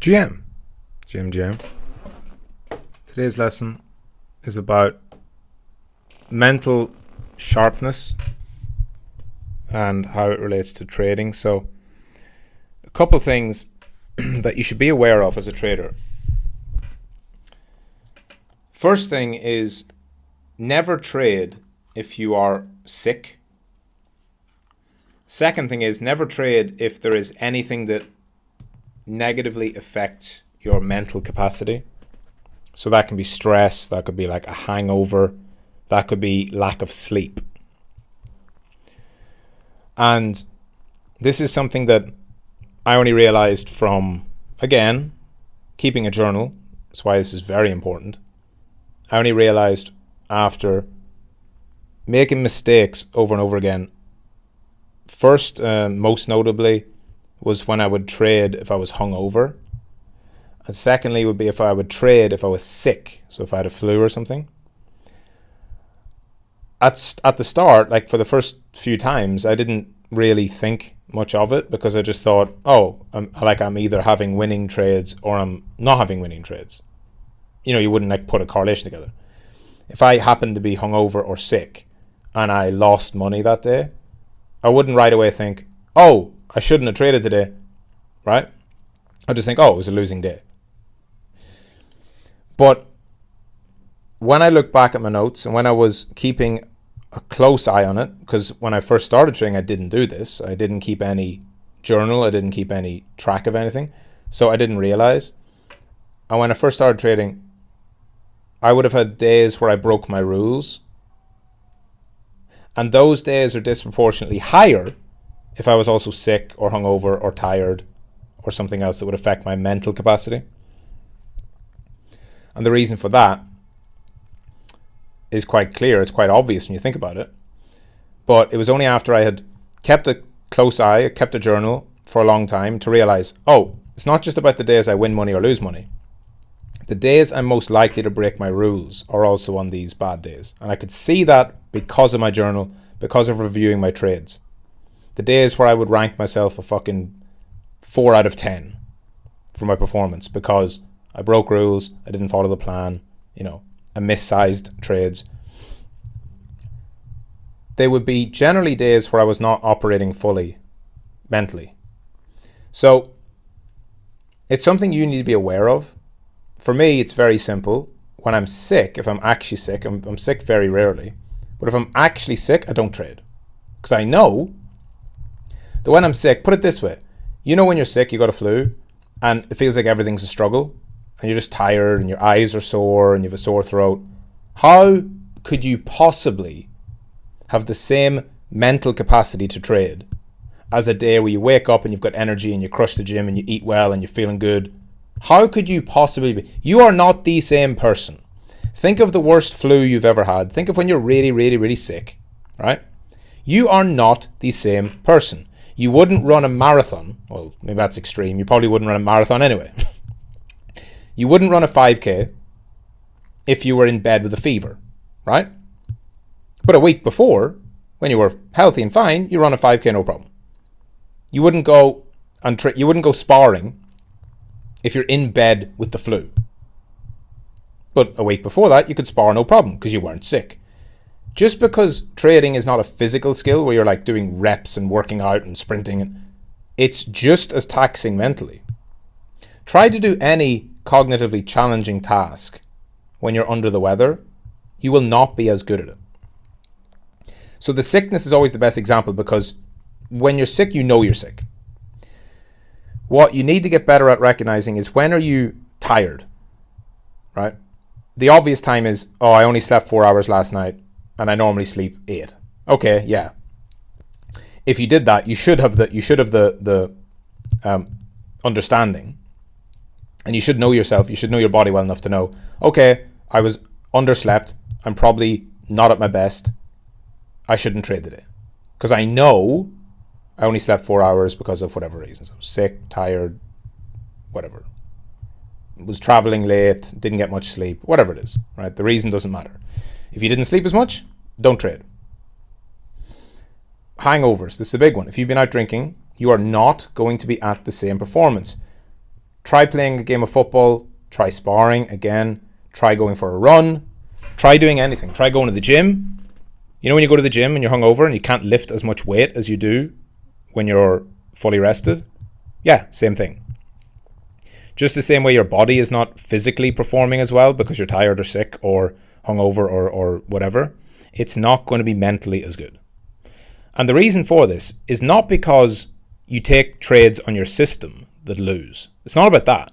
GM. Today's lesson is about mental sharpness and how it relates to trading. So, a couple things that you should be aware of as a trader. First thing is never trade if you are sick. Second thing is never trade if there is anything that negatively affects your mental capacity. So that can be stress, that could be like a hangover, that could be lack of sleep. And this is something that I only realized from, again, keeping a journal. That's why this is very important. I only realized after making mistakes over and over again. First, most notably, was when I would trade if I was hungover. And secondly would be if I would trade if I was sick. So if I had a flu or something. At the start, like for the first few times, I didn't really think much of it because I just thought, I'm either having winning trades or I'm not having winning trades. You know, you wouldn't like put a correlation together. If I happened to be hungover or sick and I lost money that day, I wouldn't right away think, I shouldn't have traded today, right? I just think, it was a losing day. But when I look back at my notes and when I was keeping a close eye on it, because when I first started trading, I didn't do this. I didn't keep any journal. I didn't keep any track of anything. So I didn't realize. And when I first started trading, I would have had days where I broke my rules. And those days are disproportionately higher if I was also sick or hungover or tired or something else that would affect my mental capacity. And the reason for that is quite clear. It's quite obvious when you think about it. But it was only after I had kept a close eye, kept a journal for a long time to realize, it's not just about the days I win money or lose money. The days I'm most likely to break my rules are also on these bad days. And I could see that because of my journal, because of reviewing my trades. The days where I would rank myself a fucking 4 out of 10 for my performance because I broke rules, I didn't follow the plan, I missized trades. They would be generally days where I was not operating fully mentally. So it's something you need to be aware of. For me, it's very simple. When I'm sick, if I'm actually sick, I'm sick very rarely. But if I'm actually sick, I don't trade. Because I know that when I'm sick, put it this way. When you're sick, you got a flu, and it feels like everything's a struggle, and you're just tired, and your eyes are sore, and you have a sore throat. How could you possibly have the same mental capacity to trade as a day where you wake up and you've got energy, and you crush the gym, and you eat well, and you're feeling good? How could you possibly be? You are not the same person. Think of the worst flu you've ever had. Think of when you're really, really, really sick, right? You are not the same person. You wouldn't run a marathon. Well, maybe that's extreme. You probably wouldn't run a marathon anyway. You wouldn't run a 5K if you were in bed with a fever, right? But a week before, when you were healthy and fine, you run a 5K no problem. You wouldn't go you wouldn't go sparring if you're in bed with the flu. But a week before that, you could spar no problem because you weren't sick. Just because trading is not a physical skill where you're like doing reps and working out and sprinting, it's just as taxing mentally. Try to do any cognitively challenging task when you're under the weather. You will not be as good at it. So the sickness is always the best example because when you're sick, you know you're sick. What you need to get better at recognizing is when are you tired, right? The obvious time is, I only slept 4 hours last night and I normally sleep 8. Okay, yeah. If you did that, you should have the understanding, and you should know yourself. You should know your body well enough to know, okay, I was underslept. I'm probably not at my best. I shouldn't trade today because I know I only slept 4 hours because of whatever reasons. I was sick, tired, whatever. Was traveling late, didn't get much sleep, whatever it is, right? The reason doesn't matter. If you didn't sleep as much, don't trade. Hangovers, this is a big one. If you've been out drinking, you are not going to be at the same performance. Try playing a game of football. Try sparring again. Try going for a run. Try doing anything. Try going to the gym. You know when you go to the gym and you're hungover and you can't lift as much weight as you do when you're fully rested? Yeah, same thing. Just the same way your body is not physically performing as well because you're tired or sick or hungover or whatever, it's not going to be mentally as good. And the reason for this is not because you take trades on your system that lose. It's not about that.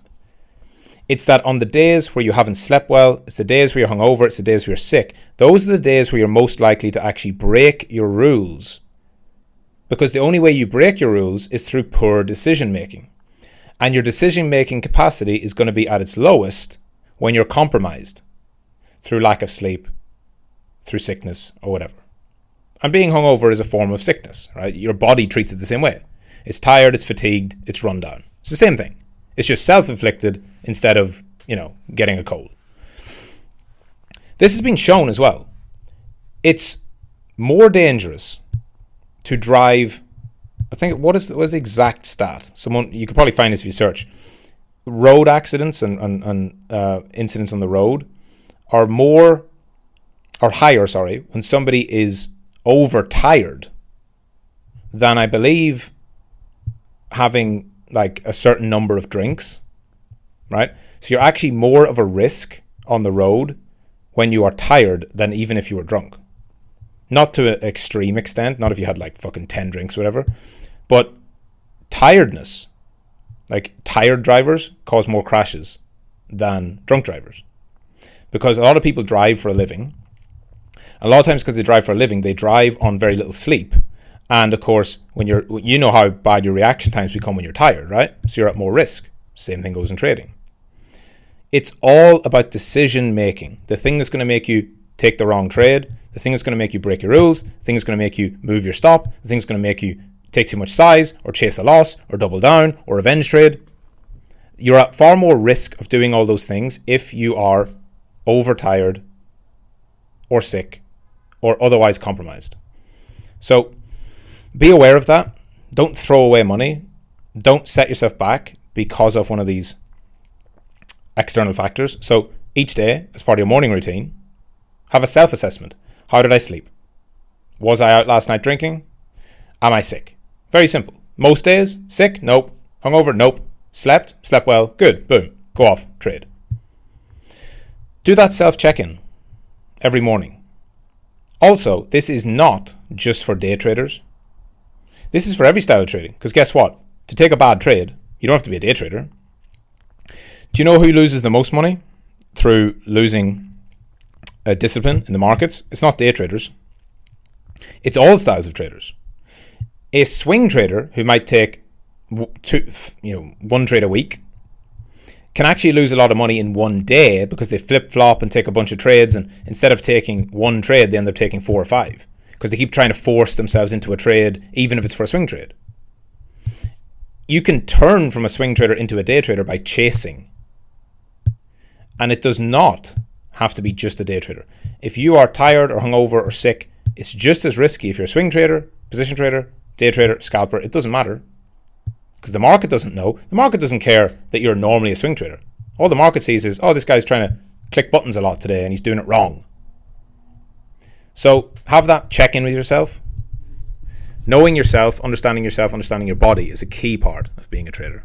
It's that on the days where you haven't slept well, it's the days where you're hungover, it's the days where you're sick. Those are the days where you're most likely to actually break your rules. Because the only way you break your rules is through poor decision making. And your decision making capacity is going to be at its lowest when you're compromised through lack of sleep, through sickness or whatever. And being hungover is a form of sickness, right? Your body treats it the same way. It's tired, it's fatigued, it's run down. It's the same thing. It's just self-inflicted instead of, getting a cold. This has been shown as well. It's more dangerous to drive. I think what is the exact stat? You could probably find this if you search. Road accidents and incidents on the road are higher, when somebody is overtired than, I believe, having like a certain number of drinks, right? So you're actually more of a risk on the road when you are tired than even if you were drunk. Not to an extreme extent, not if you had like fucking 10 drinks or whatever, but tiredness, like tired drivers cause more crashes than drunk drivers. Because a lot of people drive for a living. A lot of times because they drive for a living, they drive on very little sleep. And of course, you know how bad your reaction times become when you're tired, right? So you're at more risk. Same thing goes in trading. It's all about decision making. The thing that's going to make you take the wrong trade, the thing that's going to make you break your rules, the thing that's going to make you move your stop, the thing that's going to make you take too much size or chase a loss or double down or revenge trade. You're at far more risk of doing all those things if you are overtired or sick or otherwise compromised. So be aware of that. Don't throw away money. Don't set yourself back because of one of these external factors. So each day, as part of your morning routine, have a self-assessment. How did I sleep? Was I out last night drinking? Am I sick? Very simple. Most days, sick? Nope. Hungover? Nope. Slept well? Good. Boom. Go off. Trade. Do that self-check-in every morning. Also, this is not just for day traders. This is for every style of trading. Because guess what? To take a bad trade, you don't have to be a day trader. Do you know who loses the most money through losing a discipline in the markets? It's not day traders. It's all styles of traders. A swing trader who might take one trade a week can actually lose a lot of money in one day because they flip-flop and take a bunch of trades, and instead of taking one trade, they end up taking 4 or 5 because they keep trying to force themselves into a trade, even if it's for a swing trade. You can turn from a swing trader into a day trader by chasing. And it does not have to be just a day trader. If you are tired or hungover or sick, it's just as risky if you're a swing trader, position trader, day trader, scalper. It doesn't matter. Because the market doesn't know. The market doesn't care that you're normally a swing trader. All the market sees is, this guy's trying to click buttons a lot today and he's doing it wrong. So have that check-in with yourself. Knowing yourself, understanding your body is a key part of being a trader.